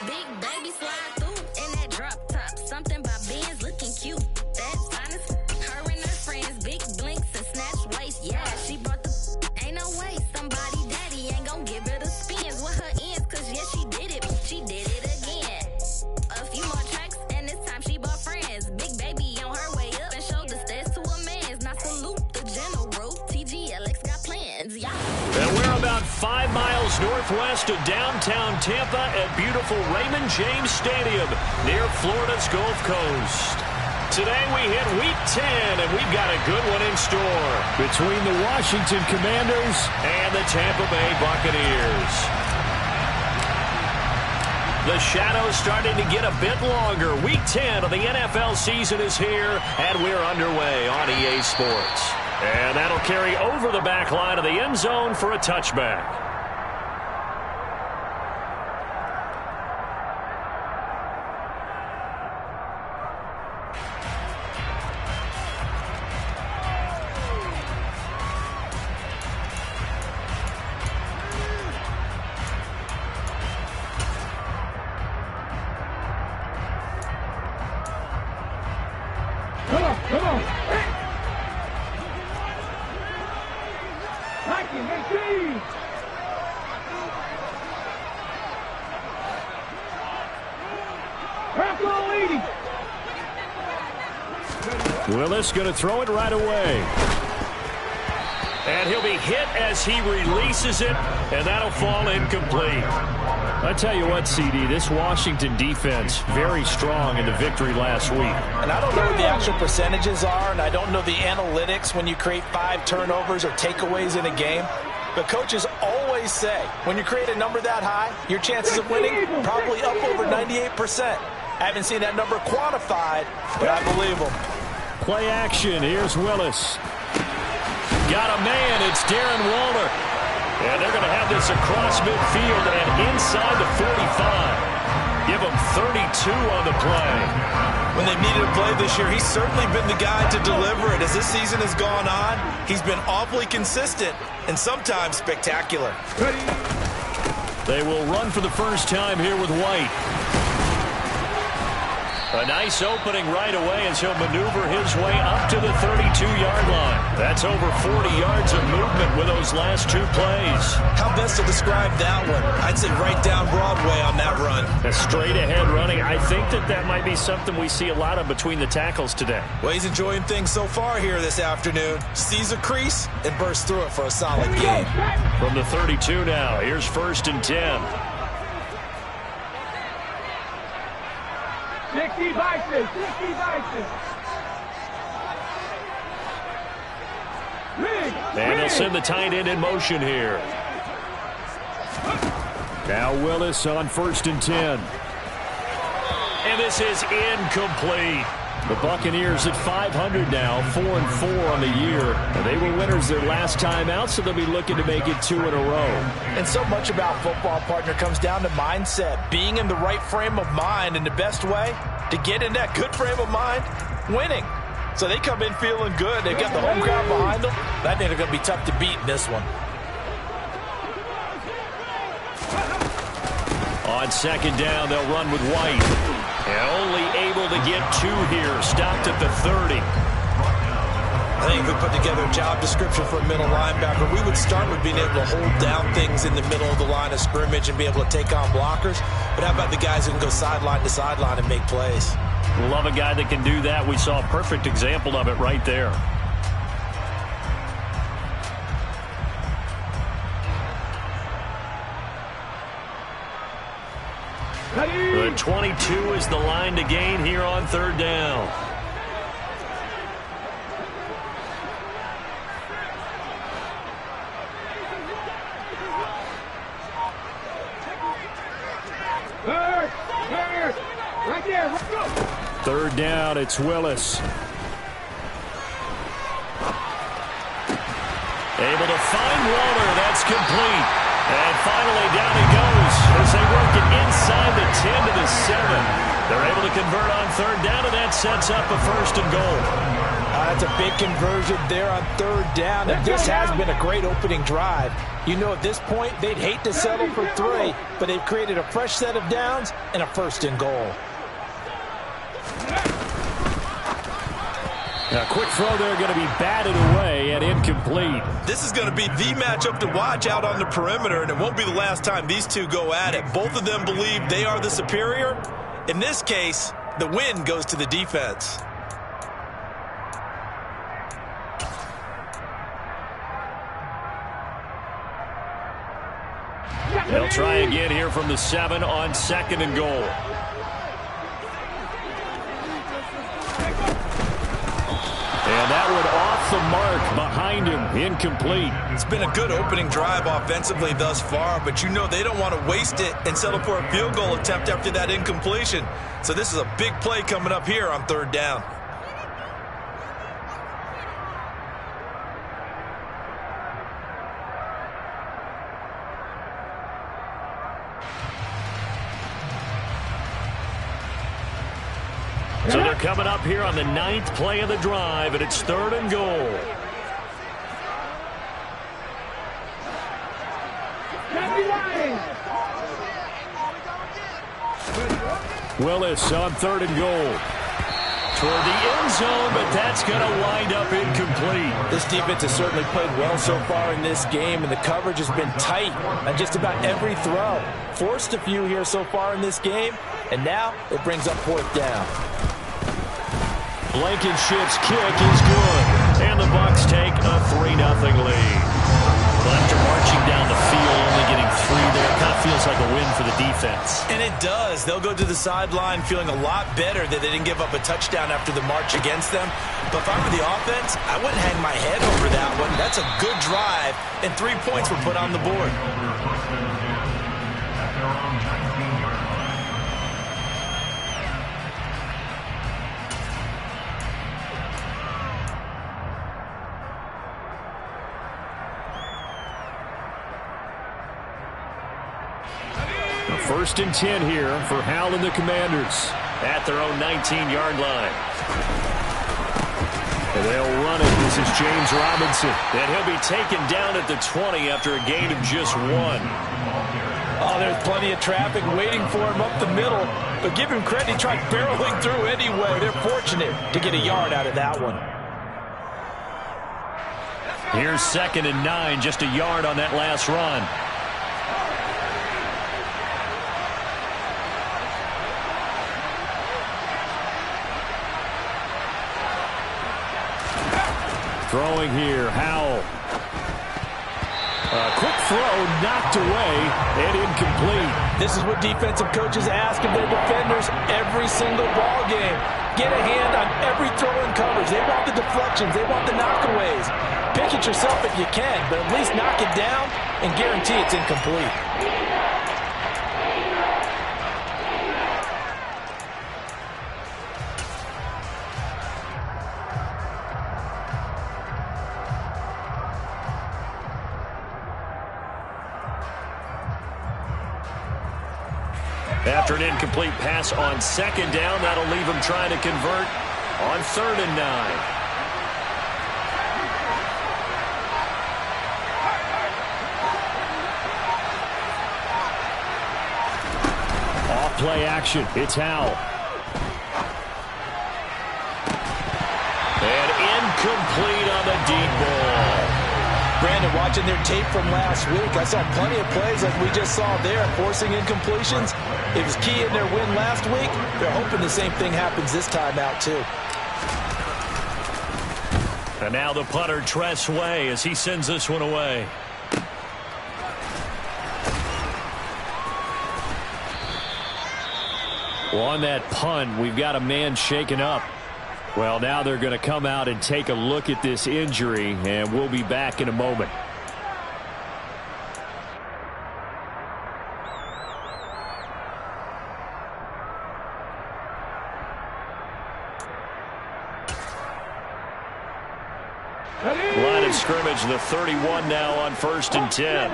Big baby slide through in that drop top. Something about Benz looking cute. That's honest. Her and her friends, big blinks and snatch waist. Yeah, she brought the ain't no way. Somebody daddy ain't gon' give her the spins with her ends. Cause yeah, she did it. She did it again. A few more tracks and this time she bought friends. Big baby on her way up and showed the stairs to a man's. Now salute the general. TGLX got plans, yeah. And we're about 5 miles northwest of downtown Tampa at beautiful Raymond James Stadium near Florida's Gulf Coast. Today we hit Week 10, and we've got a good one in store between the Washington Commanders and the Tampa Bay Buccaneers. The shadow's starting to get a bit longer. Week 10 of the NFL season is here, and we're underway on EA Sports. And that'll carry over the back line of the end zone for a touchback. Come on. Willis going to throw it right away. And he'll be hit as he releases it, and that'll fall incomplete. I tell you what, CD, this Washington defense, very strong in the victory last week. And I don't know what the actual percentages are, and I don't know the analytics when you create 5 turnovers or takeaways in a game. But coaches always say, when you create a number that high, your chances of winning probably up over 98%. I haven't seen that number quantified, but I believe them. Play action. Here's Willis. Got a man. It's Darren Waller. And they're going to have this across midfield and inside the 45. Give him 32 on the play. When they needed a play this year, he's certainly been the guy to deliver it. As this season has gone on, he's been awfully consistent and sometimes spectacular. They will run for the first time here with White. A nice opening right away as he'll maneuver his way up to the 32-yard line. That's over 40 yards of movement with those last 2 plays. How best to describe that one? I'd say right down Broadway on that run. A straight-ahead running. I think that might be something we see a lot of between the tackles today. Well, he's enjoying things so far here this afternoon. Sees a crease and bursts through it for a solid gain. From the 32 now, here's 1st and 10. 60 vices. And they'll send the tight end in motion here. Now Willis on 1st and 10. And this is incomplete. The Buccaneers at 500 now, 4-4 on the year. And they were winners their last time out, so they'll be looking to make it 2 in a row. And so much about football, partner, comes down to mindset. Being in the right frame of mind, and the best way to get in that good frame of mind, winning. So they come in feeling good. They've got the home crowd behind them. I think they're going to be tough to beat in this one. On 2nd down, they'll run with White. And only able to get 2 here. Stopped at the 30. I think if we put together a job description for a middle linebacker, we would start with being able to hold down things in the middle of the line of scrimmage and be able to take on blockers. But how about the guys who can go sideline to sideline and make plays? Love a guy that can do that. We saw a perfect example of it right there. The 22 is the line to gain here on 3rd down. Right there, let's go. 3rd down, it's Willis. Able to find Waller, that's complete. And finally down he goes as they work it inside the 10 to the 7. They're able to convert on third down, and that sets up a 1st and goal. That's a big conversion there on third down, and this has been a great opening drive. You know, at this point, they'd hate to settle for 3, but they've created a fresh set of downs and a 1st and goal. A quick throw there going to be batted away and incomplete. This is going to be the matchup to watch out on the perimeter, and it won't be the last time these two go at it. Both of them believe they are the superior. In this case, the win goes to the defense. They'll try again here from the 7 on 2nd and goal. And that one off the mark behind him, incomplete. It's been a good opening drive offensively thus far, but you know they don't want to waste it and settle for a field goal attempt after that incompletion. So this is a big play coming up here on 3rd down. So they're coming up here on the 9th play of the drive, and it's 3rd and goal. Willis on 3rd and goal. Toward the end zone, but that's going to wind up incomplete. This defense has certainly played well so far in this game, and the coverage has been tight on just about every throw. Forced a few here so far in this game, and now it brings up 4th down. Blankenship's kick is good, and the Bucs take a 3-0 lead. Well, after marching down the field, only getting 3 there, it kind of feels like a win for the defense. And it does. They'll go to the sideline feeling a lot better that they didn't give up a touchdown after the march against them. But if I were the offense, I wouldn't hang my head over that one. That's a good drive, and 3 points were put on the board. A 1st and 10 here for Howell and the Commanders at their own 19-yard line. And they'll run it. This is James Robinson. And he'll be taken down at the 20 after a gain of just 1. Oh, there's plenty of traffic waiting for him up the middle. But give him credit, he tried barreling through anyway. They're fortunate to get a yard out of that one. Here's 2nd and 9, just a yard on that last run. Throwing here, Howell. A quick throw, knocked away, and incomplete. This is what defensive coaches ask of their defenders every single ball game. Get a hand on every throw in coverage. They want the deflections. They want the knockaways. Pick it yourself if you can, but at least knock it down and guarantee it's incomplete. After an incomplete pass on 2nd down, that'll leave him trying to convert on 3rd and 9. Off play action. It's Howell. And incomplete on the deep ball. Brandon, watching their tape from last week, I saw plenty of plays like we just saw there, forcing incompletions. It was key in their win last week. They're hoping the same thing happens this time out, too. And now the punter, Tress Way, as he sends this one away. Well, on that punt, we've got a man shaken up. Well, now they're going to come out and take a look at this injury, and we'll be back in a moment. Line of scrimmage, the 31 now on 1st and 10.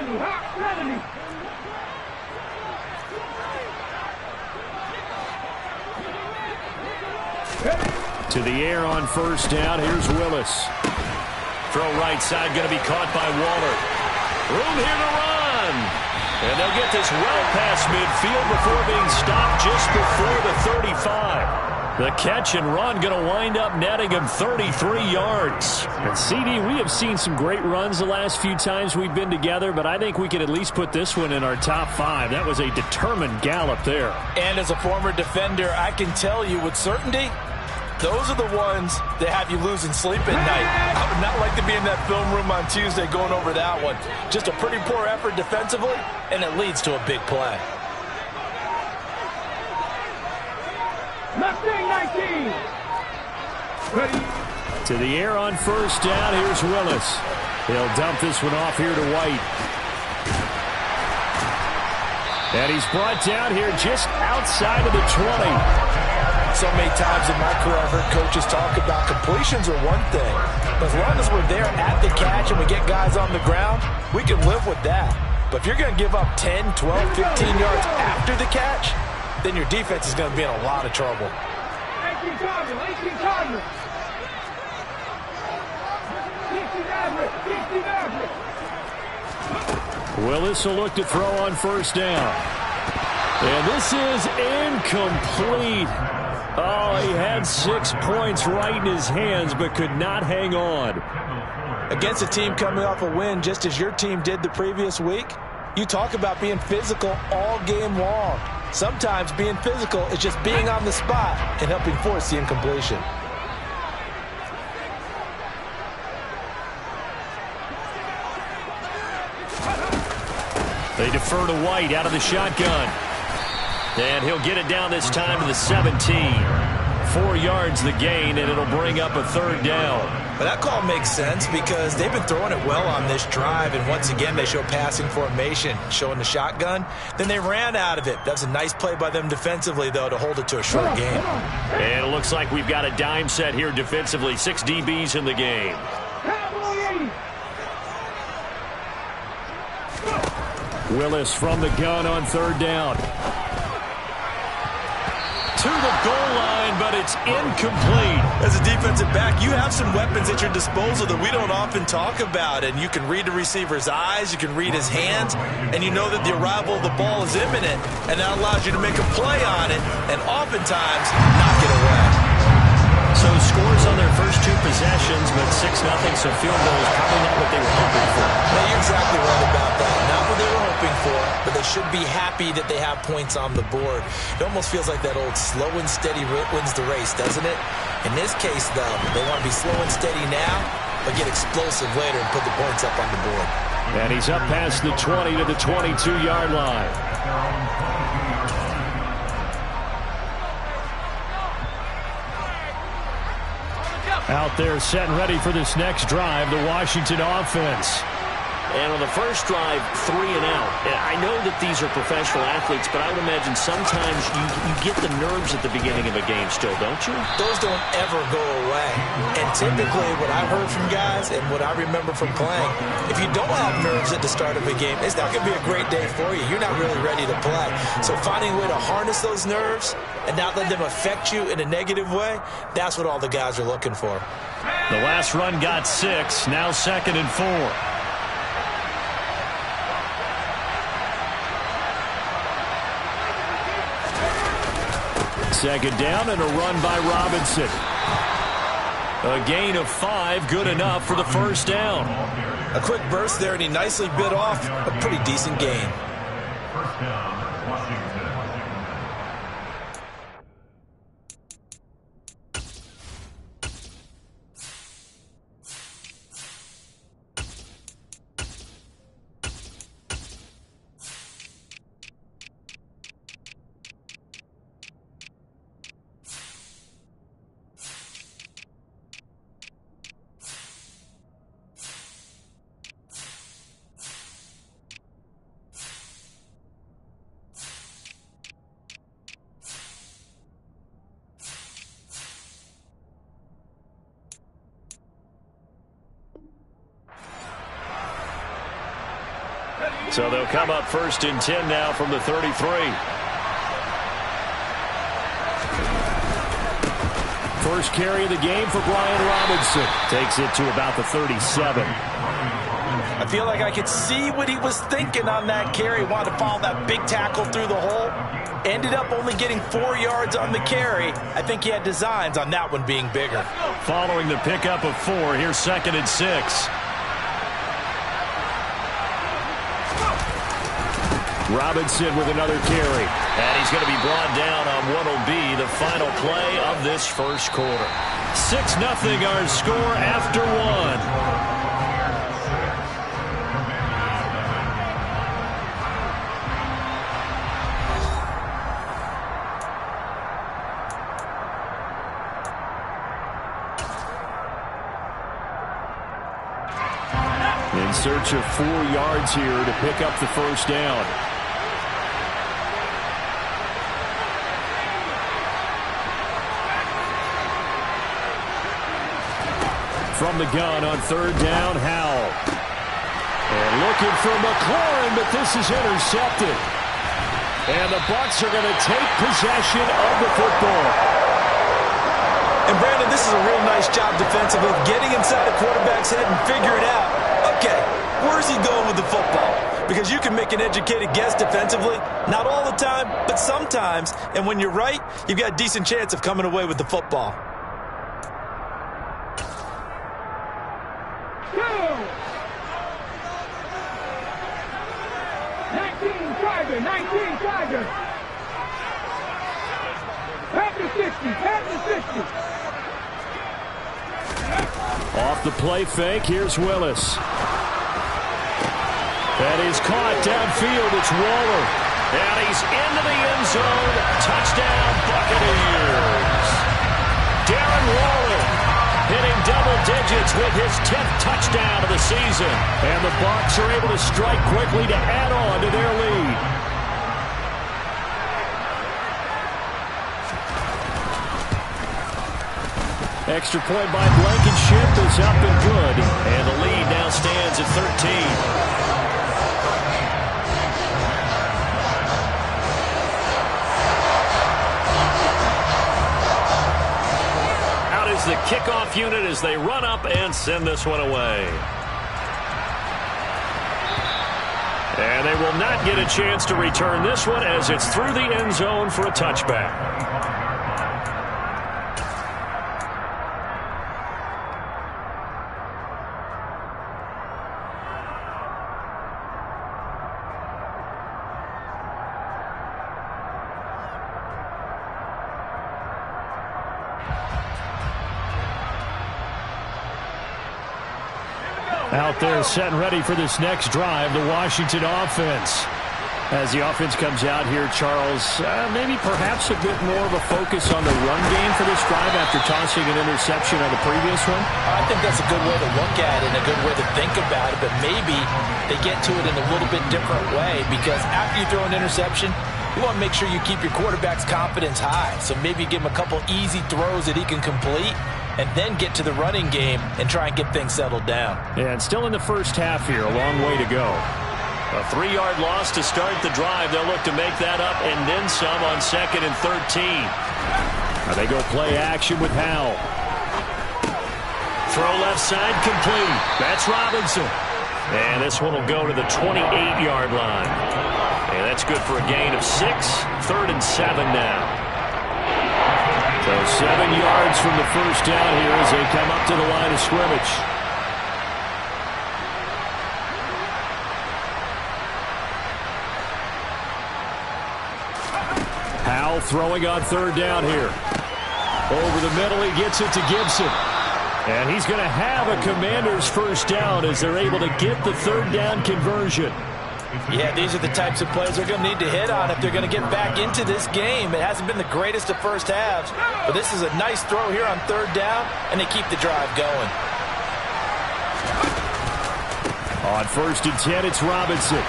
To the air on first down. Here's Willis. Throw right side, going to be caught by Waller. Room here to run. And they'll get this well past midfield before being stopped just before the 35. The catch and run going to wind up netting him 33 yards. And CD, we have seen some great runs the last few times we've been together, but I think we can at least put this one in our top 5. That was a determined gallop there. And as a former defender, I can tell you with certainty, those are the ones that have you losing sleep at night. I would not like to be in that film room on Tuesday going over that one. Just a pretty poor effort defensively, and it leads to a big play. Left wing 19. Ready. To the air on first down. Here's Willis. He'll dump this one off here to White. And he's brought down here just outside of the 20. So many times in my career I've heard coaches talk about completions are one thing. But as long as we're there at the catch and we get guys on the ground, we can live with that. But if you're going to give up 10, 12, 15 yards after the catch, then your defense is going to be in a lot of trouble. 18 Cardinals, 18 Cardinals. 60 average. Willis will look to throw on first down. And this is incomplete. Oh, he had 6 points right in his hands, but could not hang on. Against a team coming off a win, just as your team did the previous week, you talk about being physical all game long. Sometimes being physical is just being on the spot and helping force the incompletion. They defer to White out of the shotgun. And he'll get it down this time to the 17. 4 yards the gain, and it'll bring up a third down. But that call makes sense because they've been throwing it well on this drive, and once again they show passing formation, showing the shotgun. Then they ran out of it. That was a nice play by them defensively, though, to hold it to a short game. And it looks like we've got a dime set here defensively. 6 DBs in the game. Willis from the gun on third down. To the goal line, but it's incomplete. As a defensive back, you have some weapons at your disposal that we don't often talk about, and you can read the receiver's eyes, you can read his hands, and you know that the arrival of the ball is imminent, and that allows you to make a play on it, and oftentimes knock it away. So scores on their first 2 possessions, but 6-0, so field goal is probably not what they were hoping for. No, you're exactly right about that. Not what they were hoping for, but they should be happy that they have points on the board. It almost feels like that old slow and steady wins the race, doesn't it? In this case, though, they want to be slow and steady now, but get explosive later and put the points up on the board. And he's up past the 20 to the 22-yard line. Out there set and ready for this next drive, the Washington offense. And on the first drive, 3 and out. And I know that these are professional athletes, but I would imagine sometimes you get the nerves at the beginning of a game still, don't you? Those don't ever go away. And typically what I've heard from guys and what I remember from playing, if you don't have nerves at the start of a game, it's not going to be a great day for you. You're not really ready to play. So finding a way to harness those nerves and not let them affect you in a negative way, that's what all the guys are looking for. The last run got 6, now 2nd and 4. Second down and a run by Robinson. A gain of 5, good enough for the first down. A quick burst there, and he nicely bit off a pretty decent gain. First down, Washington. So they'll come up 1st and 10 now from the 33. First carry of the game for Brian Robinson. Takes it to about the 37. I feel like I could see what he was thinking on that carry. Wanted to follow that big tackle through the hole. Ended up only getting 4 yards on the carry. I think he had designs on that one being bigger. Following the pickup of 4, here's 2nd and 6. Robinson with another carry. And he's going to be brought down on what will be the final play of this first quarter. 6-0 our score after 1. In search of 4 yards here to pick up the first down. From the gun on 3rd down, Howell. And looking for McLaurin, but this is intercepted. And the Bucs are going to take possession of the football. And Brandon, this is a real nice job defensively, getting inside the quarterback's head and figuring out, okay, where's he going with the football? Because you can make an educated guess defensively, not all the time, but sometimes. And when you're right, you've got a decent chance of coming away with the football. 19 Tiger. Pass the 60. Off the play fake, here's Willis. That is caught downfield, it's Waller. And he's into the end zone. Touchdown, Buccaneers. Darren Waller hitting double digits with his 10th touchdown of the season. And the Bucs are able to strike quickly to add on to their lead. Extra point by Blankenship is up and good. And the lead now stands at 13. The kickoff unit as they run up and send this one away. And they will not get a chance to return this one as it's through the end zone for a touchback. Out there set and ready for this next drive, the Washington offense. As the offense comes out here, Charles, maybe perhaps a bit more of a focus on the run game for this drive after tossing an interception on the previous one? I think that's a good way to look at it and a good way to think about it, but maybe they get to it in a little bit different way because after you throw an interception, you want to make sure you keep your quarterback's confidence high. So maybe give him a couple easy throws that he can complete and then get to the running game and try and get things settled down. Yeah, and still in the first half here, a long way to go. A 3-yard loss to start the drive. They'll look to make that up and then some on 2nd and 13. Now they go play action with Howell. Throw left side complete. That's Robinson. And this one will go to the 28-yard line. And that's good for a gain of 6. 3rd and 7 now. So 7 yards from the first down here as they come up to the line of scrimmage. Howell throwing on 3rd down here. Over the middle, he gets it to Gibson. And he's going to have a Commander's first down as they're able to get the 3rd down conversion. Yeah, these are the types of plays they're going to need to hit on if they're going to get back into this game. It hasn't been the greatest of first halves, but this is a nice throw here on 3rd down, and they keep the drive going. On 1st and 10, it's Robinson.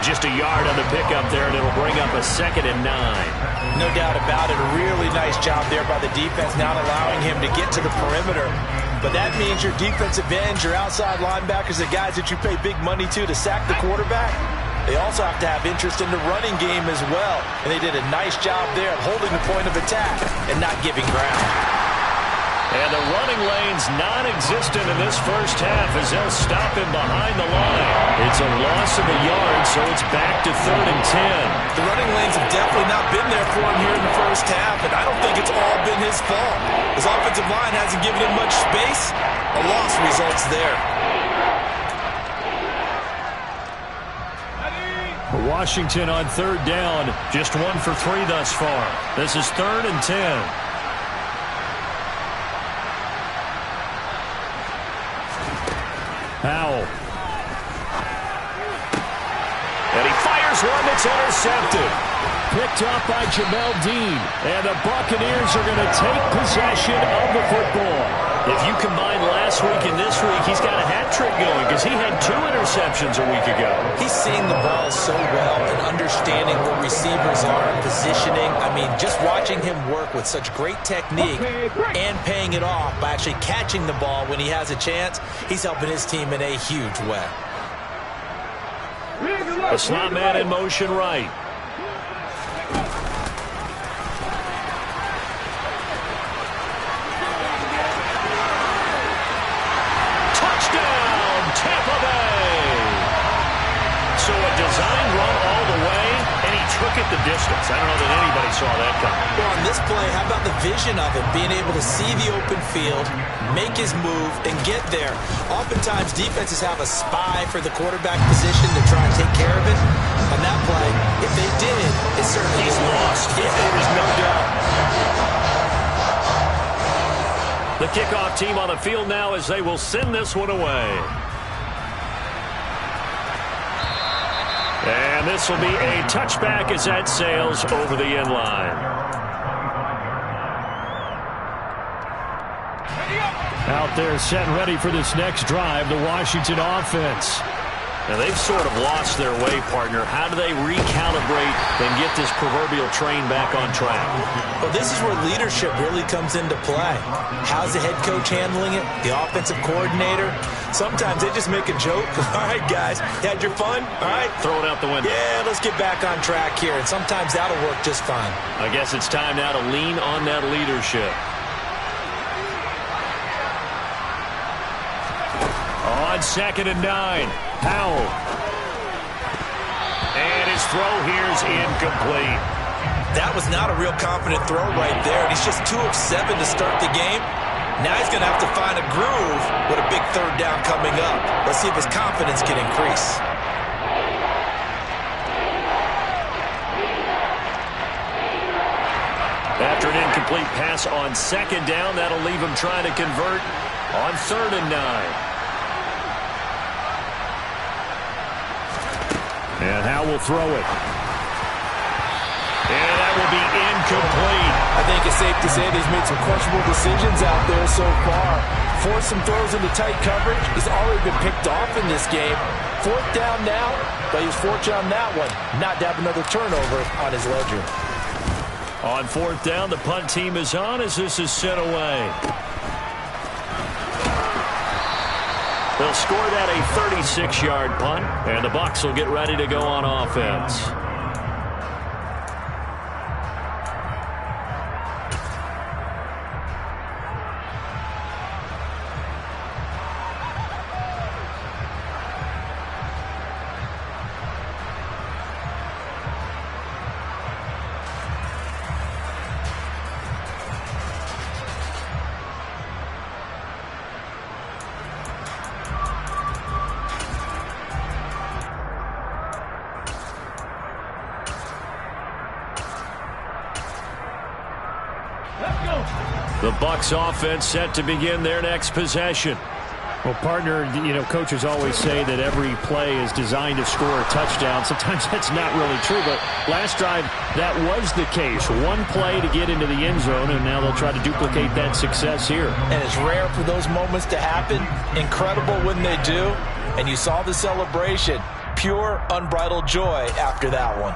Just a yard on the pickup there, and it'll bring up a 2nd and 9. No doubt about it. A really nice job there by the defense, not allowing him to get to the perimeter. But that means your defensive ends, your outside linebackers, the guys that you pay big money to sack the quarterback, they also have to have interest in the running game as well. And they did a nice job there of holding the point of attack and not giving ground. And the running lane's non-existent in this first half as they'll stop him behind the line. It's a loss of a yard, so it's back to 3rd and 10. The running lanes have definitely not been there for him here in the first half, and I don't think it's all been his fault. His offensive line hasn't given him much space. A loss results there. Washington on 3rd down, just 1 for 3 thus far. This is 3rd and 10. Powell. And he fires one that's intercepted. Picked up by Jamel Dean. And the Buccaneers are going to take possession of the football. If you combine last week and this week, he's got a hat trick going because he had 2 interceptions a week ago. He's seeing the ball so well and understanding where receivers are, positioning. I mean, just watching him work with such great technique and paying it off by actually catching the ball when he has a chance, he's helping his team in a huge way. A slot man in motion right. So a designed run all the way, and he took it the distance. I don't know that anybody saw that coming. Well, on this play, how about the vision of him, being able to see the open field, make his move, and get there. Oftentimes, defenses have a spy for the quarterback position to try and take care of it. On that play, if they did, it certainly he's lost. Yeah, there's no doubt. The kickoff team on the field now as they will send this one away. And this will be a touchback as that sails over the end line. Out there set and ready for this next drive, the Washington offense. Now they've sort of lost their way, partner. How do they recalibrate and get this proverbial train back on track? Well, this is where leadership really comes into play. How's the head coach handling it? The offensive coordinator? Sometimes they just make a joke. All right, guys, you had your fun? All right. Throw it out the window. Yeah, let's get back on track here. And sometimes that'll work just fine. I guess it's time now to lean on that leadership. On 2nd and 9, Powell. And his throw here's incomplete. That was not a real confident throw right there. And he's just 2 of 7 to start the game. Now he's going to have to find a groove with a big 3rd down coming up. Let's see if his confidence can increase. After an incomplete pass on 2nd down, that'll leave him trying to convert on 3rd and 9. And Howe will throw it. And that will be incomplete. I think it's safe to say that he's made some questionable decisions out there so far. Forced some throws into tight coverage. He's already been picked off in this game. 4th down now, but he was fortunate on that one not to have another turnover on his ledger. On 4th down, the punt team is on as this is sent away. They'll score that a 36-yard punt, and the Bucs will get ready to go on offense. The Bucs offense set to begin their next possession. Well, partner, coaches always say that every play is designed to score a touchdown. Sometimes that's not really true, but last drive, that was the case. One play to get into the end zone, and now they'll try to duplicate that success here. And it's rare for those moments to happen. Incredible when they do. And you saw the celebration. Pure, unbridled joy after that one.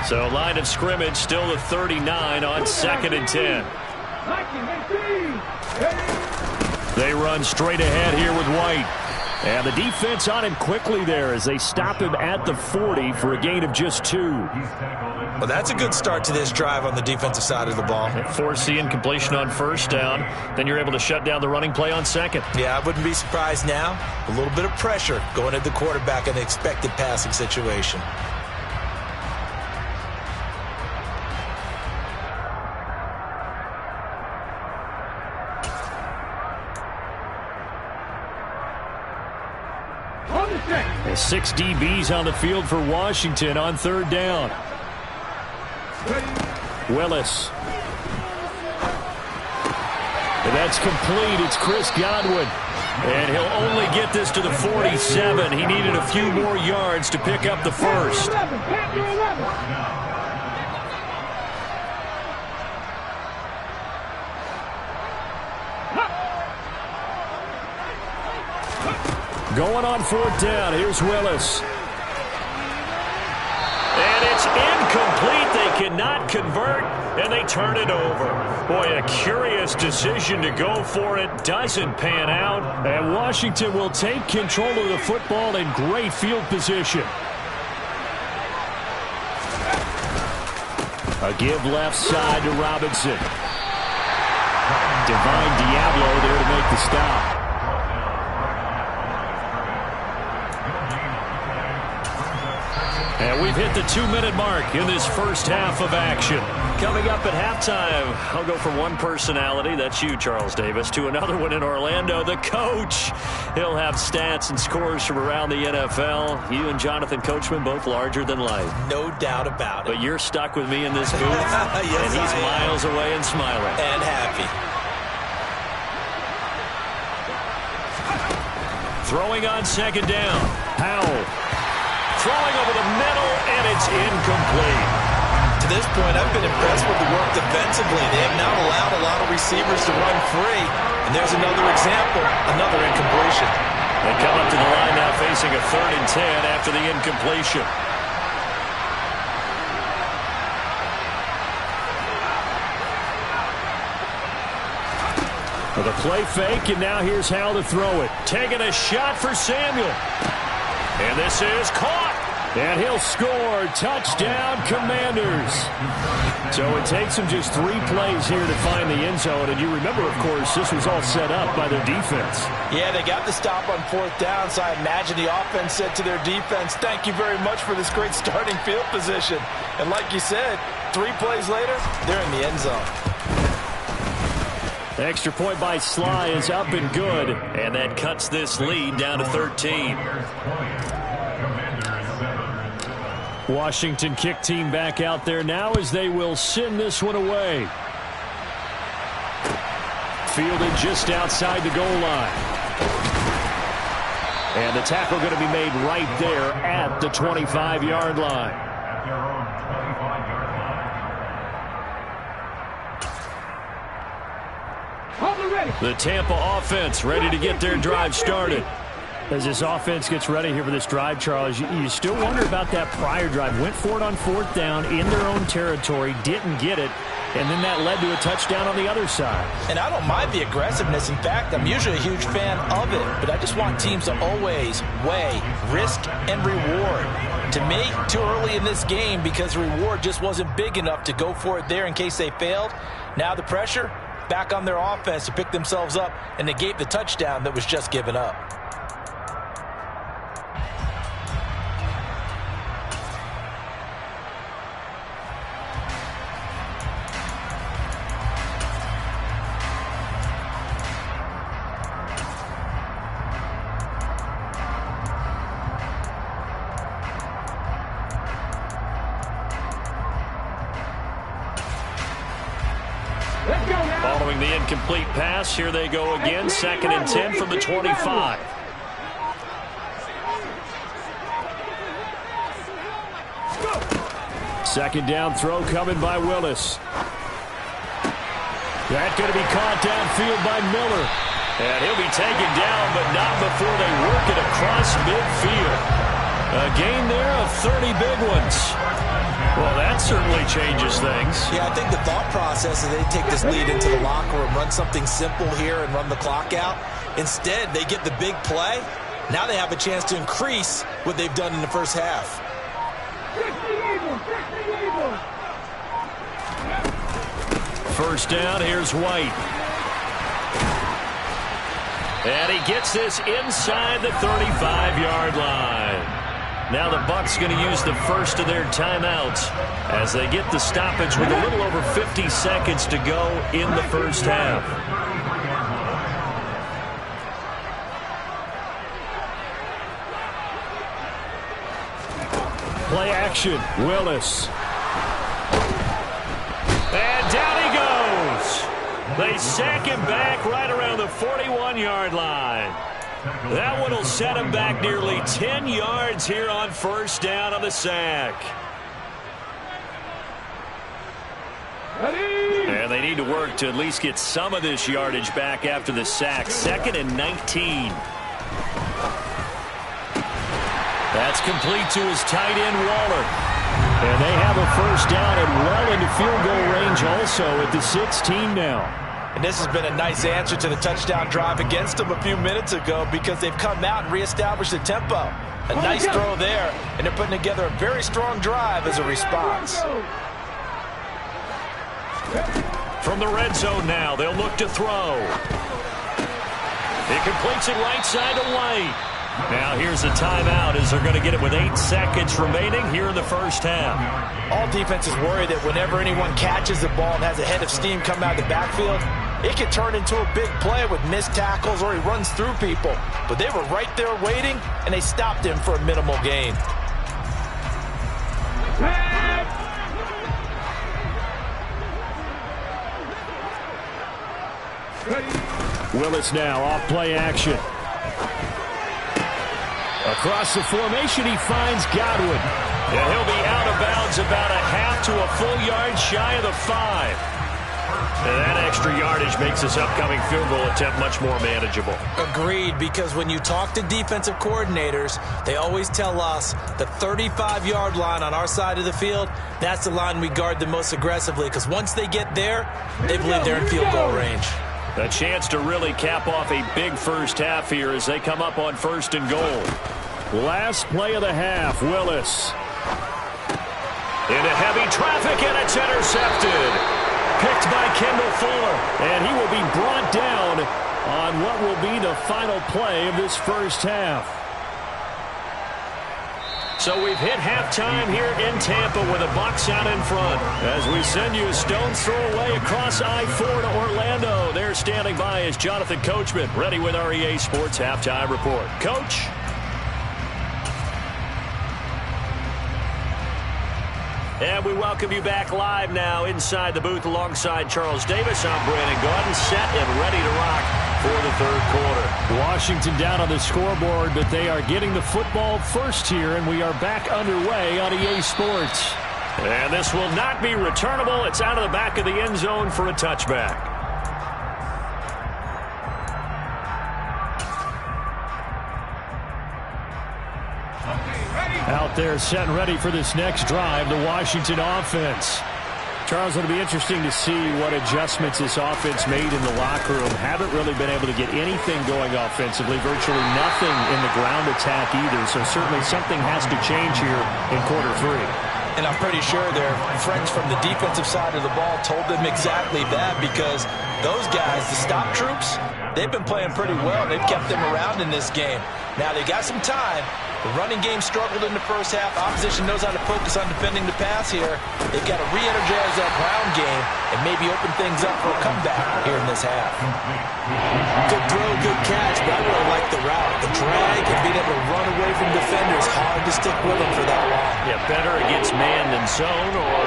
So line of scrimmage still the 39 on 2nd and 10. They run straight ahead here with White. And the defense on him quickly there as they stop him at the 40 for a gain of just 2. Well, that's a good start to this drive on the defensive side of the ball. Force the incompletion on 1st down. Then you're able to shut down the running play on 2nd. Yeah, I wouldn't be surprised now. A little bit of pressure going at the quarterback in the expected passing situation. And 6 DBs on the field for Washington on 3rd down. Willis. And that's complete. It's Chris Godwin. And he'll only get this to the 47. He needed a few more yards to pick up the first. Going on 4th down. Here's Willis. And it's incomplete. They cannot convert, and they turn it over. Boy, a curious decision to go for it. Doesn't pan out. And Washington will take control of the football in great field position. A give left side to Robinson. Divine Diablo there to make the stop. And we've hit the 2-minute mark in this first half of action. Coming up at halftime, I'll go from one personality, that's you, Charles Davis, to another one in Orlando, the coach. He'll have stats and scores from around the NFL. You and Jonathan Coachman, both larger than life. No doubt about it. But you're stuck with me in this booth, yes, and he's miles away and smiling. And happy. Throwing on 2nd down. Powell. Throwing over the middle, and it's incomplete. To this point, I've been impressed with the work defensively. They have now allowed a lot of receivers to run free. And there's another example, another incompletion. They come up to the line now facing a 3rd and 10 after the incompletion. With a play fake, and now here's how to throw it. Taking a shot for Samuel. And this is caught. And he'll score. Touchdown, Commanders. So it takes them just 3 plays here to find the end zone. And you remember, of course, this was all set up by their defense. Yeah, they got the stop on 4th down, so I imagine the offense said to their defense, thank you very much for this great starting field position. And like you said, 3 plays later, they're in the end zone. The extra point by Sly is up and good. And that cuts this lead down to 13. Washington kick team back out there now as they will send this one away. Fielded just outside the goal line. And the tackle going to be made right there at the 25-yard line. The Tampa offense ready to get their drive started. As this offense gets ready here for this drive, Charles, you still wonder about that prior drive. Went for it on 4th down in their own territory, didn't get it, and then that led to a touchdown on the other side. And I don't mind the aggressiveness. In fact, I'm usually a huge fan of it, but I just want teams to always weigh risk and reward. To me, too early in this game because the reward just wasn't big enough to go for it there in case they failed. Now the pressure back on their offense to pick themselves up and negate the touchdown that was just given up. Following the incomplete pass, here they go again. 2nd and 10 from the 25. Second down throw coming by Willis. That's going to be caught downfield by Miller. And he'll be taken down, but not before they work it across midfield. A gain there of 30 big ones. that certainly changes things. Yeah, I think the thought process is they take this lead into the locker room, run something simple here and run the clock out. Instead, they get the big play. Now they have a chance to increase what they've done in the first half. First down, here's White. And he gets this inside the 35-yard line. Now the Bucs going to use the first of their timeouts as they get the stoppage with a little over 50 seconds to go in the first half. Play action, Willis. And down he goes. They sack him back right around the 41-yard line. That one will set him back nearly 10 yards here on first down on the sack. And they need to work to at least get some of this yardage back after the sack. 2nd and 19. That's complete to his tight end, Waller. And they have a first down and well into field goal range also at the 16 now. And this has been a nice answer to the touchdown drive against them a few minutes ago because they've come out and reestablished the tempo. A nice throw there, and they're putting together a very strong drive as a response. From the red zone now, they'll look to throw. He completes it right side to White. Now here's a timeout as they're going to get it with 8 seconds remaining here in the first half. All defenses worry that whenever anyone catches the ball and has a head of steam come out of the backfield, it can turn into a big play with missed tackles or he runs through people. But they were right there waiting, and they stopped him for a minimal gain. Willis now off play action. Across the formation, he finds Godwin. Yeah, he'll be out of bounds about a half to a full yard shy of the 5. And that extra yardage makes this upcoming field goal attempt much more manageable. Agreed, because when you talk to defensive coordinators, they always tell us the 35-yard line on our side of the field, that's the line we guard the most aggressively, because once they get there, they believe they're in field goal range. A chance to really cap off a big first half here as they come up on 1st and goal. Last play of the half, Willis. Into heavy traffic, and it's intercepted. Picked by Kendall Fuller, and he will be brought down on what will be the final play of this first half. So we've hit halftime here in Tampa with the Bucs out in front. As we send you a stone's throw away across I-4 to Orlando. There standing by is Jonathan Coachman, ready with our EA Sports Halftime Report. Coach? And we welcome you back live now inside the booth alongside Charles Davis. I'm Brandon Gordon, set and ready to rock for the 3rd quarter. Washington down on the scoreboard, but they are getting the football first here, and we are back underway on EA Sports. And this will not be returnable. It's out of the back of the end zone for a touchback. Out there set and ready for this next drive, the Washington offense. Charles, it'll be interesting to see what adjustments this offense made in the locker room. Haven't really been able to get anything going offensively, virtually nothing in the ground attack either. So certainly something has to change here in quarter 3. And I'm pretty sure their friends from the defensive side of the ball told them exactly that, because those guys, the stop troops, they've been playing pretty well. They've kept them around in this game. Now they got some time. The running game struggled in the first half. Opposition knows how to focus on defending the pass here. They've got to re-energize that ground game and maybe open things up for a comeback here in this half. Good throw, good catch, but I really like the route. The drag and being able to run away from defenders, hard to stick with them for that long. Yeah, better against man than zone, or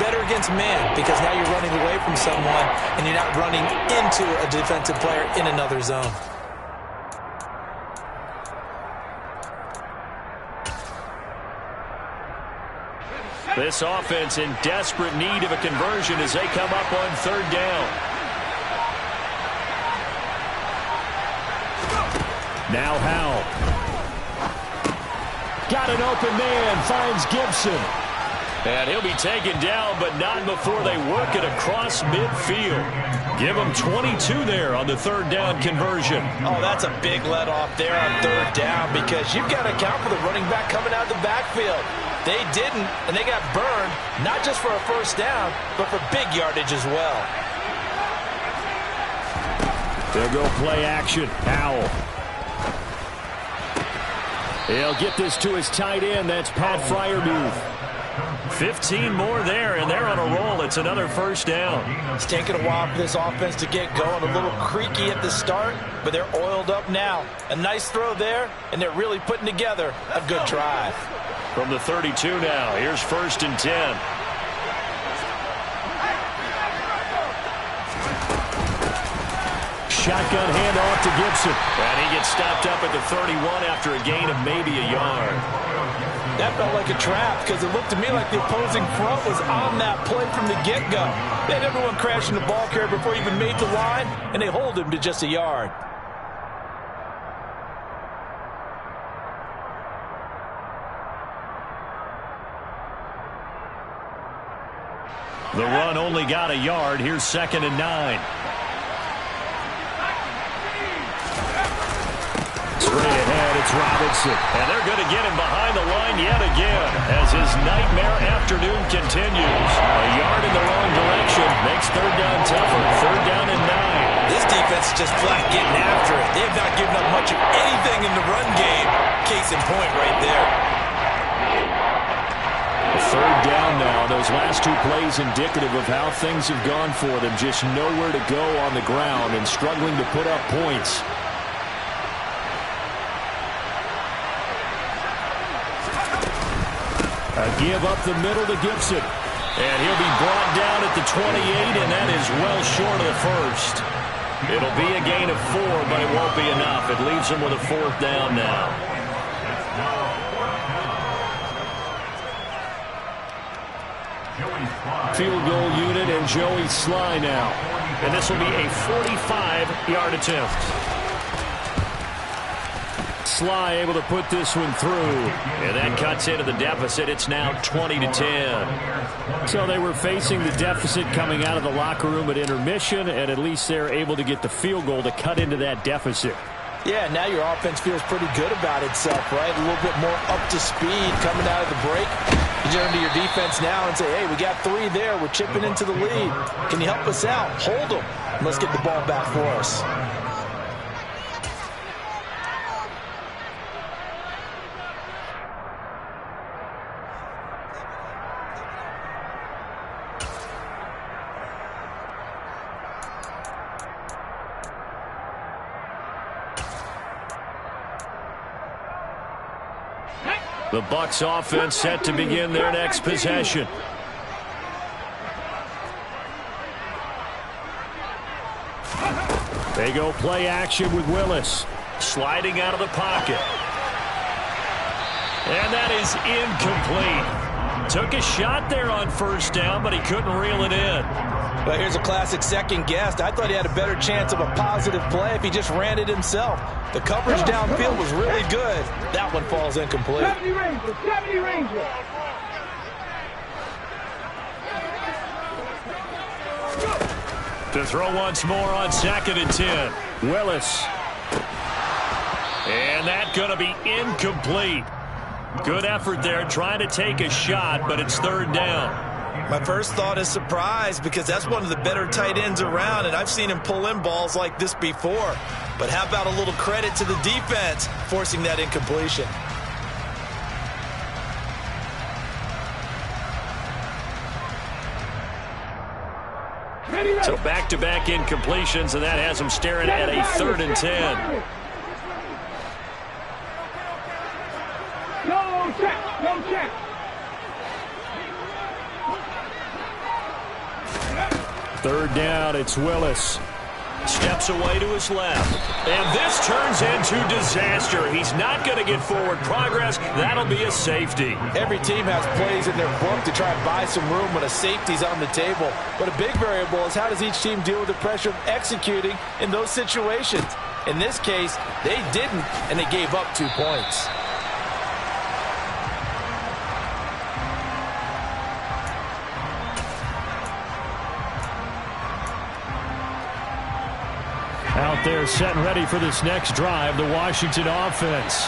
better against man, because now you're running away from someone and you're not running into a defensive player in another zone. this offense in desperate need of a conversion as they come up on 3rd down. Now Howell. Got an open man, finds Gibson. And he'll be taken down, but not before they work it across midfield. Give him 22 there on the third down conversion. Oh, that's a big let off there on third down because you've got to account for the running back coming out of the backfield. They didn't, and they got burned, not just for a first down, but for big yardage as well. They'll go play action. Howell. He'll get this to his tight end. That's Pat Freiermuth. 15 more there, and they're on a roll. It's another first down. It's taken a while for this offense to get going. A little creaky at the start, but they're oiled up now. A nice throw there, and they're really putting together a good drive. From the 32 now, here's 1st and 10. Shotgun handoff to Gibson. And he gets stopped up at the 31 after a gain of maybe a yard. That felt like a trap because it looked to me like the opposing front was on that play from the get-go. They had everyone crashing the ball carrier before he even made the line, and they hold him to just a yard. The run only got a yard. Here's 2nd and 9. Straight ahead, it's Robinson. And they're going to get him behind the line yet again as his nightmare afternoon continues. A yard in the wrong direction makes third down tougher. 3rd down and 9. This defense is just flat getting after it. They have not given up much of anything in the run game. Case in point right there. 3rd down now. Those last 2 plays indicative of how things have gone for them. Just nowhere to go on the ground and struggling to put up points. A give up the middle to Gibson. And he'll be brought down at the 28, and that is well short of the first. It'll be a gain of 4, but it won't be enough. It leaves him with a 4th down now. Field goal unit and Joey Sly now. And this will be a 45-yard attempt. Sly able to put this one through. And that cuts into the deficit. It's now 20-10. So they were facing the deficit coming out of the locker room at intermission, and at least they're able to get the field goal to cut into that deficit. Yeah, now your offense feels pretty good about itself, right? A little bit more up to speed coming out of the break. You turn to your defense now and say, hey, we got 3 there. We're chipping into the lead. Can you help us out? Hold them. Let's get the ball back for us. The Bucs offense set to begin their next possession. They go play action with Willis. Sliding out of the pocket. And that is incomplete. Took a shot there on 1st down, but he couldn't reel it in. But here's a classic second guess. I thought he had a better chance of a positive play if he just ran it himself. The coverage downfield was really good. That one falls incomplete. 70 Rangers, 70 Rangers. To throw once more on 2nd and 10. Willis. And that's going to be incomplete. Good effort there trying to take a shot, but it's 3rd down. My first thought is surprise because that's one of the better tight ends around, and I've seen him pull in balls like this before. But how about a little credit to the defense forcing that incompletion? So back-to-back incompletions, and that has him staring at a 3rd and 10. No check, no check. Third down, it's Willis. Steps away to his left. And this turns into disaster. He's not going to get forward progress. That'll be a safety. Every team has plays in their book to try and buy some room when a safety's on the table. But a big variable is how does each team deal with the pressure of executing in those situations. In this case, they didn't, and they gave up 2 points. Out there set and ready for this next drive, the Washington offense.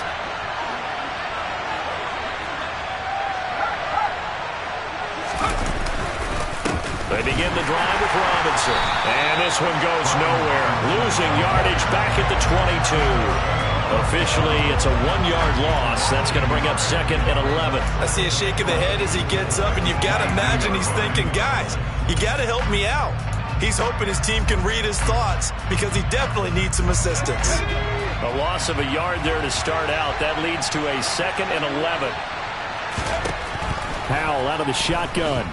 They begin the drive with Robinson. And this one goes nowhere. Losing yardage back at the 22. Officially, it's a 1-yard loss. That's going to bring up 2nd and 11. I see a shake of the head as he gets up, and you've got to imagine he's thinking, guys, you got to help me out. He's hoping his team can read his thoughts because he definitely needs some assistance. A loss of a yard there to start out. That leads to a 2nd and 11. Howell out of the shotgun.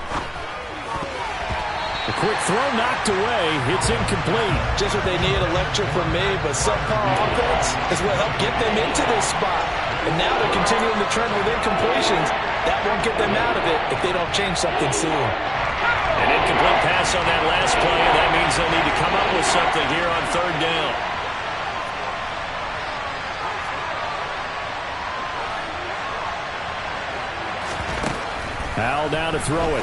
A quick throw knocked away. It's incomplete. Just what they need, a lecture from me, but subpar offense is what helped get them into this spot. And now they're continuing the trend with incompletions. That won't get them out of it if they don't change something soon. An incomplete pass on that last play, and that means they'll need to come up with something here on 3rd down. Howell down to throw it.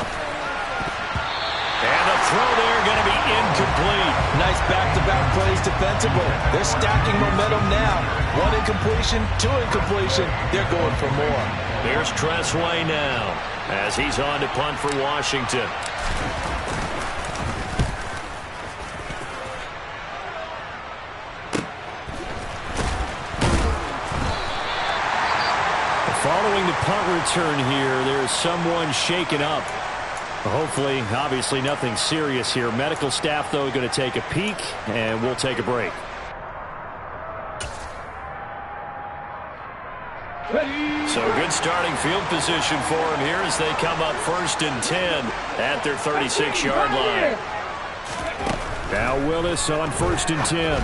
And the throw there going to be incomplete. Nice back-to-back plays defensively. They're stacking momentum now. 1 incompletion, 2 incompletion. They're going for more. Here's Tressway now as he's on to punt for Washington. Following the punt return here, there's someone shaken up. Hopefully, obviously nothing serious here. Medical staff, though, going to take a peek, and we'll take a break. So good starting field position for him here as they come up 1st and 10 at their 36-yard line. Now Willis on 1st and 10.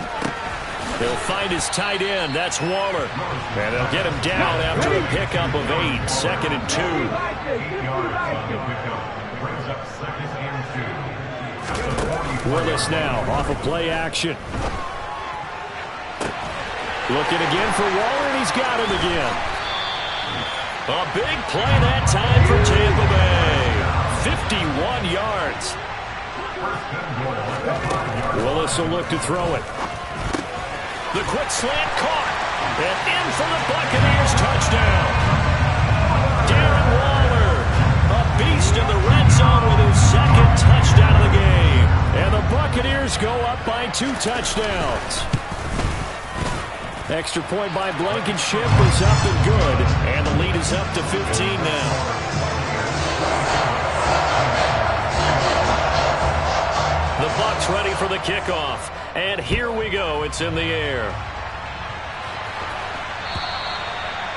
He'll find his tight end. That's Waller. And they'll get him down after a pickup of 8. 2nd and 2. Willis now off of play action. Looking again for Waller, and he's got him again. A big play that time for Tampa Bay. 51 yards. Willis will look to throw it. The quick slant caught. And in for the Buccaneers touchdown. Darren Waller, a beast in the red zone with his 2nd touchdown of the game. And the Buccaneers go up by 2 touchdowns. Extra point by Blankenship is up and good. And the lead is up to 15 now. The Bucs ready for the kickoff. And here we go. It's in the air.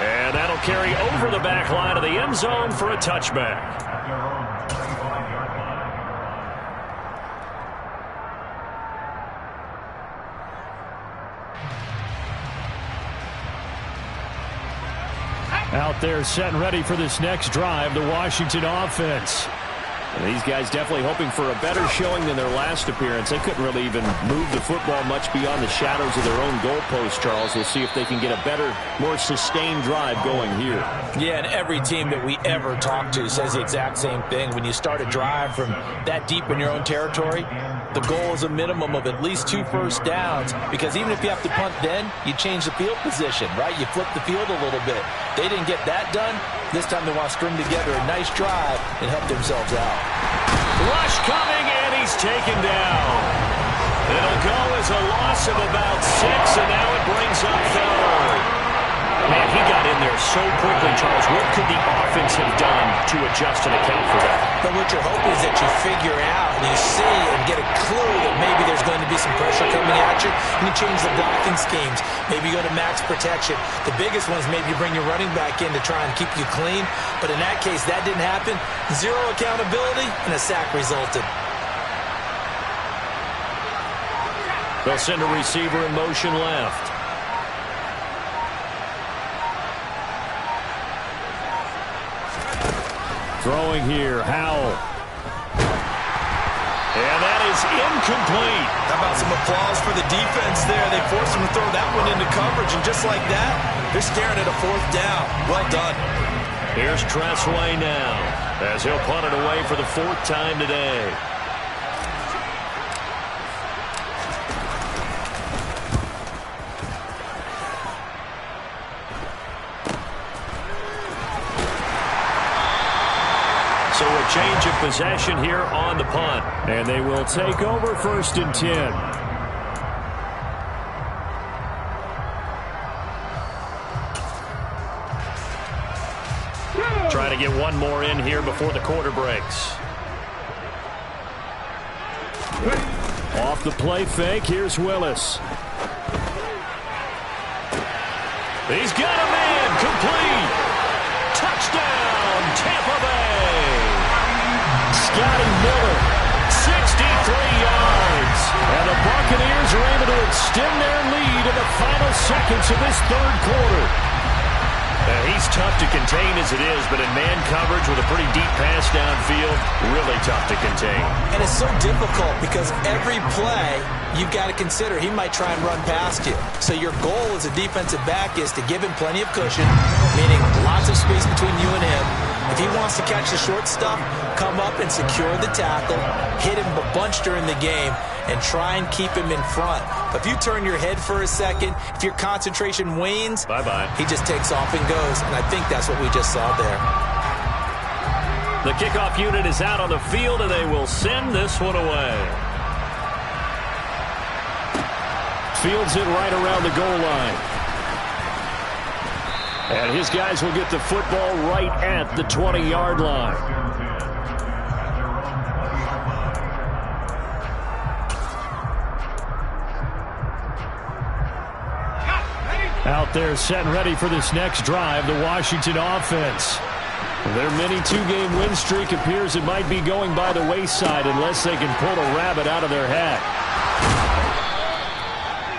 And that'll carry over the back line of the end zone for a touchback. Out there set and ready for this next drive, the Washington offense. And these guys definitely hoping for a better showing than their last appearance. They couldn't really even move the football much beyond the shadows of their own goalpost, Charles. We'll see if they can get a better, more sustained drive going here. Yeah, and every team that we ever talk to says the exact same thing. When you start a drive from that deep in your own territory, the goal is a minimum of at least 2 first downs, because even if you have to punt then, you change the field position, right? You flip the field a little bit. They didn't get that done. This time they want to string together a nice drive and help themselves out. Rush coming, and he's taken down. It'll go as a loss of about 6, and now it brings up 3rd. Man, he got in there so quickly, Charles. What could the offense have done to adjust and account for that? But what you're hoping is that you figure out and you see and get a clue that maybe there's going to be some pressure coming at you, and you change the blocking schemes. Maybe you go to max protection. The biggest one is maybe you bring your running back in to try and keep you clean. But in that case, that didn't happen. 0 accountability, and a sack resulted. They'll send a receiver in motion left. Throwing here, Howell. And that is incomplete. How about some applause for the defense there? They forced him to throw that one into coverage, and just like that, they're staring at a 4th down. Well done. Here's Tressway now as he'll punt it away for the 4th time today. championship possession here on the punt. And they will take over 1st and 10. Trying to get one more in here before the quarter breaks. Off the play fake, here's Willis. He's got a man, complete. Touchdown, Tampa Bay. Scotty Miller, 63 yards. and the Buccaneers are able to extend their lead in the final seconds of this 3rd quarter. He's tough to contain as it is, but in man coverage with a pretty deep pass downfield, really tough to contain. And it's so difficult because every play you've got to consider he might try and run past you. So your goal as a defensive back is to give him plenty of cushion, meaning lots of space between you and him. If he wants to catch the short stuff, come up and secure the tackle, hit him a bunch during the game, and try and keep him in front. But if you turn your head for a second, if your concentration wanes, bye-bye. He just takes off and goes, and I think that's what we just saw there. The kickoff unit is out on the field, and they will send this one away. Fields it right around the goal line. And his guys will get the football right at the 20-yard line. Out there set and ready for this next drive, the Washington offense. Their mini 2-game win streak appears it might be going by the wayside unless they can pull a rabbit out of their hat.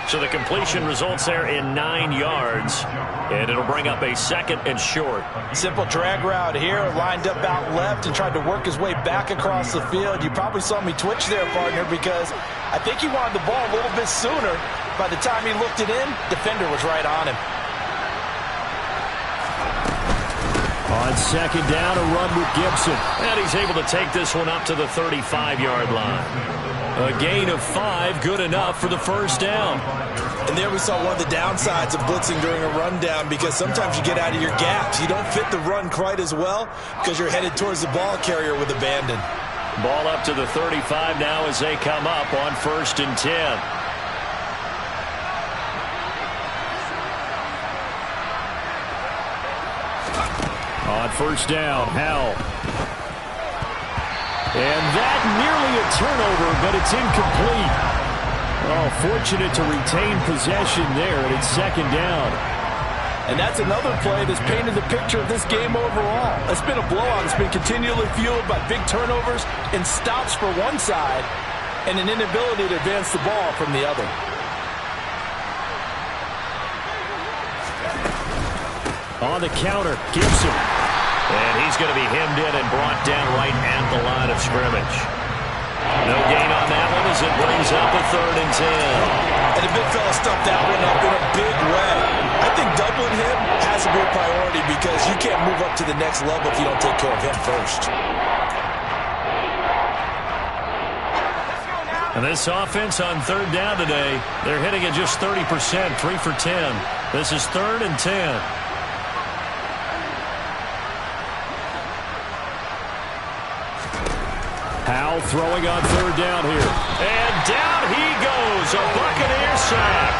So the completion results there in 9 yards, and it'll bring up a 2nd and short. Simple drag route here, lined up out left and tried to work his way back across the field. You probably saw me twitch there, partner, because I think he wanted the ball a little bit sooner. By the time he looked it in, defender was right on him. On 2nd down, a run with Gibson. And he's able to take this one up to the 35-yard line. A gain of 5, good enough for the 1st down. And there we saw one of the downsides of blitzing during a rundown, because sometimes you get out of your gaps. You don't fit the run quite as well because you're headed towards the ball carrier with abandon. Ball up to the 35 now as they come up on 1st and 10. On 1st down, Howell. And that nearly a turnover, but it's incomplete. Oh, fortunate to retain possession there, and it's 2nd down. And that's another play that's painted the picture of this game overall. It's been a blowout. It's been continually fueled by big turnovers and stops for one side and an inability to advance the ball from the other. On the counter, Gibson. And he's going to be hemmed in and brought down right at the line of scrimmage. No gain on that one as it brings up a 3rd and 10. And the big fella stuffed that one up in a big way. I think doubling him has to be a priority because you can't move up to the next level if you don't take care of him first. And this offense on 3rd down today, they're hitting at just 30%, 3 for 10. This is 3rd and 10. Howell throwing on 3rd down here. And down he goes, a Buccaneer sack.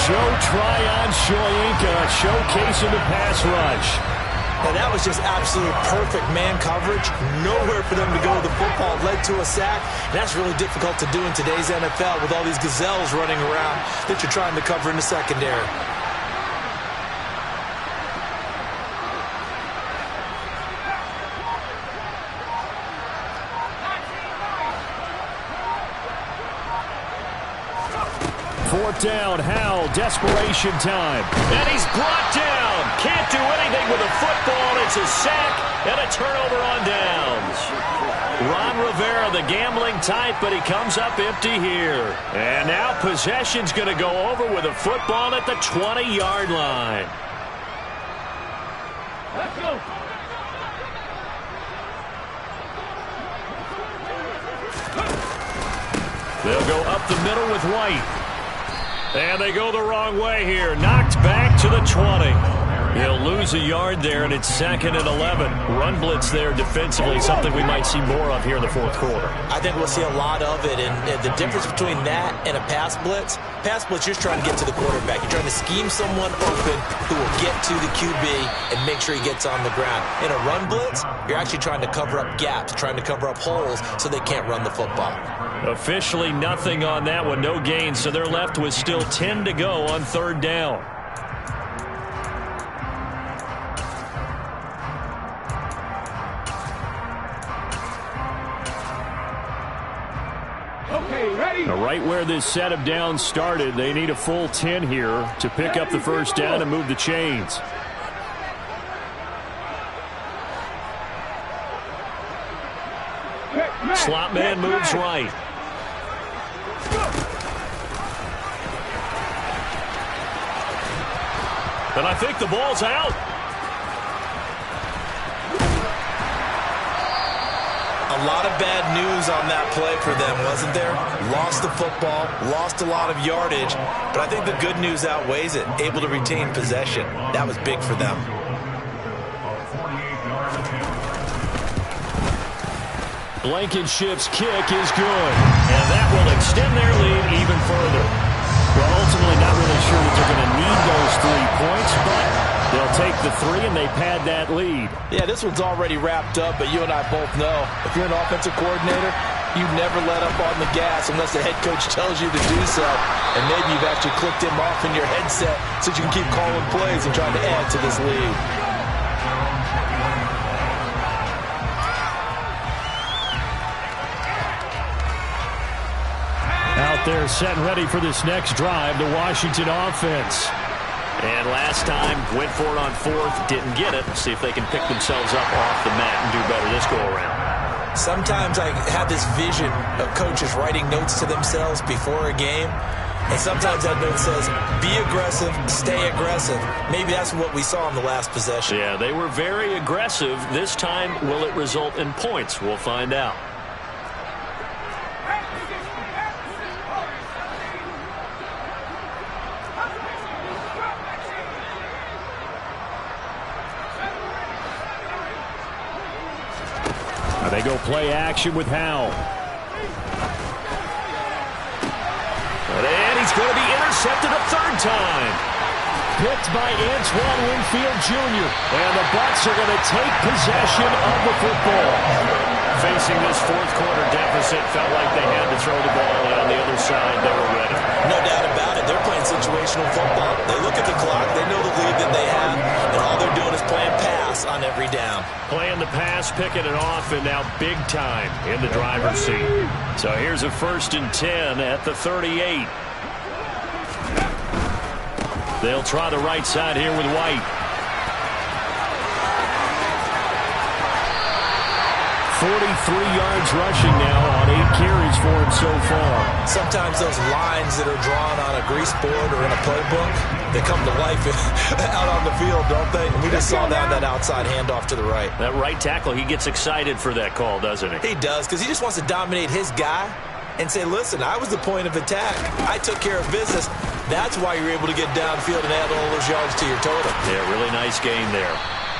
Joe Tryon-Shoyinka showcasing the pass rush. And that was just absolute perfect man coverage. Nowhere for them to go with the football. Led to a sack. And that's really difficult to do in today's NFL with all these gazelles running around that you're trying to cover in the secondary. Down, Howell, desperation time. And he's brought down. Can't do anything with a football. It's a sack and a turnover on downs. Ron Rivera, the gambling type, but he comes up empty here. And now possession's going to go over with a football at the 20-yard line. Let's go. They'll go up the middle with White. And they go the wrong way here. Knocked back to the 20. He'll lose a yard there, and it's 2nd and 11. Run blitz there defensively, something we might see more of here in the fourth quarter. I think we'll see a lot of it, and the difference between that and a pass blitz, you're just trying to get to the quarterback. You're trying to scheme someone open who will get to the QB and make sure he gets on the ground. In a run blitz, you're actually trying to cover up gaps, trying to cover up holes so they can't run the football. Officially nothing on that one, no gain, so they're left with still 10 to go on 3rd down. Okay, ready? Now, right where this set of downs started, they need a full 10 here to pick up the first down and move the chains. Slot man moves right. And I think the ball's out. A lot of bad news on that play for them, wasn't there? Lost the football, lost a lot of yardage, but I think the good news outweighs it. Able to retain possession. That was big for them. Blankenship's kick is good, and that will extend their lead even further. Well, ultimately not really sure that they're going to need those 3 points, but they'll take the 3 and they pad that lead. Yeah, this one's already wrapped up, but you and I both know if you're an offensive coordinator, you never let up on the gas unless the head coach tells you to do so. And maybe you've actually clicked him off in your headset so you can keep calling plays and trying to add to this lead. Out there set and ready for this next drive, the Washington offense. And last time, went for it on 4th, didn't get it. See if they can pick themselves up off the mat and do better this go-around. Sometimes I have this vision of coaches writing notes to themselves before a game, and sometimes that note says, be aggressive, stay aggressive. Maybe that's what we saw in the last possession. Yeah, they were very aggressive. This time, will it result in points? We'll find out. They go play action with Howell. And he's going to be intercepted a 3rd time. Picked by Antoine Winfield Jr. And the Bucs are going to take possession of the football. Facing this fourth quarter deficit, felt like they had to throw the ball, and on the other side, they were ready. No doubt about it. They're playing situational football. They look at the clock. They know the lead that they have, and all they're doing is playing pass on every down. Playing the pass, picking it off, and now big time in the driver's seat. So here's a 1st and 10 at the 38. They'll try the right side here with White. 43 yards rushing now on 8 carries for him so far. Sometimes those lines that are drawn on a grease board or in a playbook, they come to life out on the field, don't they? And we just saw that outside handoff to the right. That right tackle, he gets excited for that call, doesn't he? He does, because he just wants to dominate his guy and say, listen, I was the point of attack. I took care of business. That's why you're able to get downfield and add all those yards to your total. Yeah, really nice game there.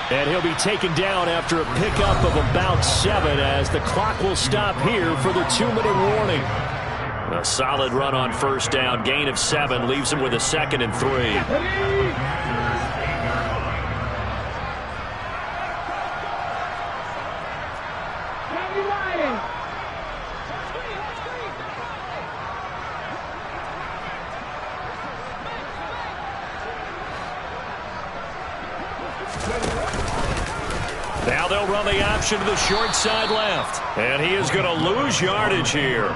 And he'll be taken down after a pickup of about 7 as the clock will stop here for the 2-minute warning. A solid run on 1st down. Gain of 7 leaves him with a 2nd and 3. Now they'll run the option to the short side left. And he is going to lose yardage here.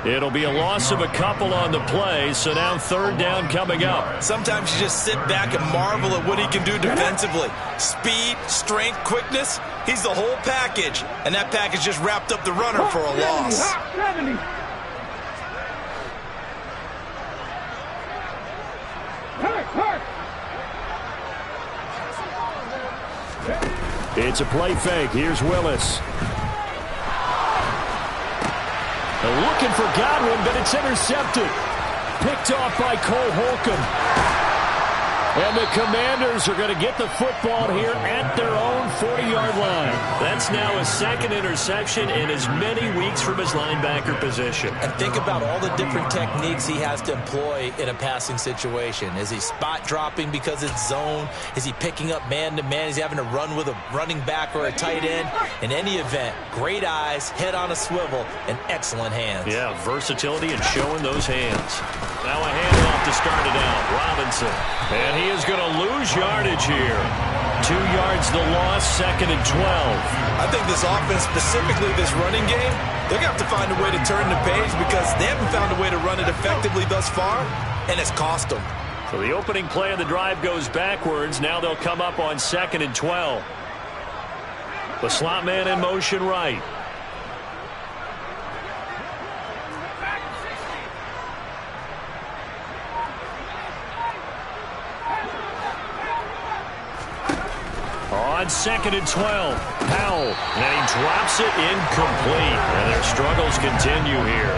It'll be a loss of a couple on the play, so now 3rd down coming up. Sometimes you just sit back and marvel at what he can do defensively. Speed, strength, quickness, he's the whole package. And that package just wrapped up the runner for a loss. 70. It's a play fake. Here's Willis. They're looking for Godwin, but it's intercepted. Picked off by Cole Holcomb. And the Commanders are going to get the football here at their own 40-yard line. That's now his second interception in as many weeks from his linebacker position. And think about all the different techniques he has to employ in a passing situation. Is he spot dropping because it's zone? Is he picking up man-to-man? Is he having to run with a running back or a tight end? In any event, great eyes, head on a swivel, and excellent hands. Yeah, versatility and showing those hands. Now a handoff to start it out. Robinson. And he is going to lose yardage here. 2 yards the loss, 2nd and 12. I think this offense, specifically this running game, they're going to have to find a way to turn the page because they haven't found a way to run it effectively thus far, and it's cost them. So the opening play of the drive goes backwards. Now they'll come up on 2nd and 12. The slot man in motion right. On 2nd and 12, Powell, and he drops it incomplete. And their struggles continue here.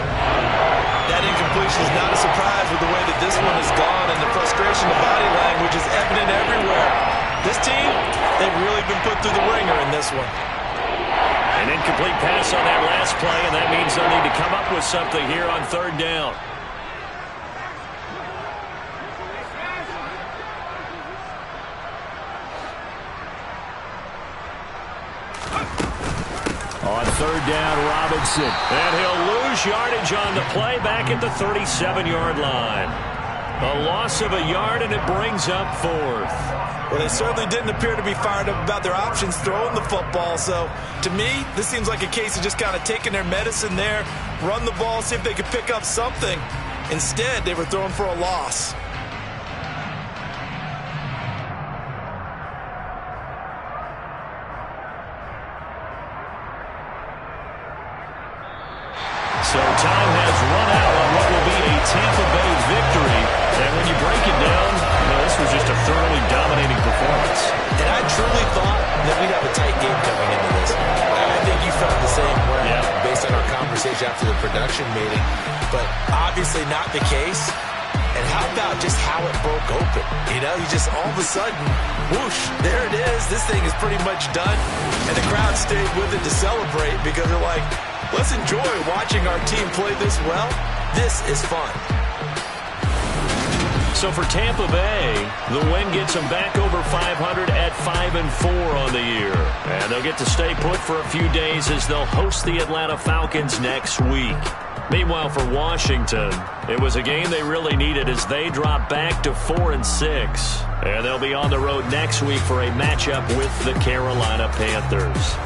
That incompletion is not a surprise with the way that this one has gone, and the frustration of body language is evident everywhere. This team, they've really been put through the ringer in this one. An incomplete pass on that last play, and that means they'll need to come up with something here on 3rd down. On 3rd down, Robinson. And he'll lose yardage on the play back at the 37-yard line. A loss of a yard, and it brings up 4th. Well, they certainly didn't appear to be fired up about their options throwing the football. So, to me, this seems like a case of just kind of taking their medicine there, run the ball, see if they could pick up something. Instead, they were throwing for a loss. So time has run out on what will be a Tampa Bay victory. And when you break it down, this was just a thoroughly dominating performance. And I truly thought that we'd have a tight game coming into this. I think you felt the same way based on our conversation after the production meeting. But obviously not the case. And how about just how it broke open? You know, you just all of a sudden, whoosh, there it is. This thing is pretty much done. And the crowd stayed with it to celebrate because they're like, let's enjoy watching our team play this well. This is fun. So for Tampa Bay, the win gets them back over 500 at 5-4 on the year. And they'll get to stay put for a few days as they'll host the Atlanta Falcons next week. Meanwhile, for Washington, it was a game they really needed as they drop back to 4-6. And they'll be on the road next week for a matchup with the Carolina Panthers.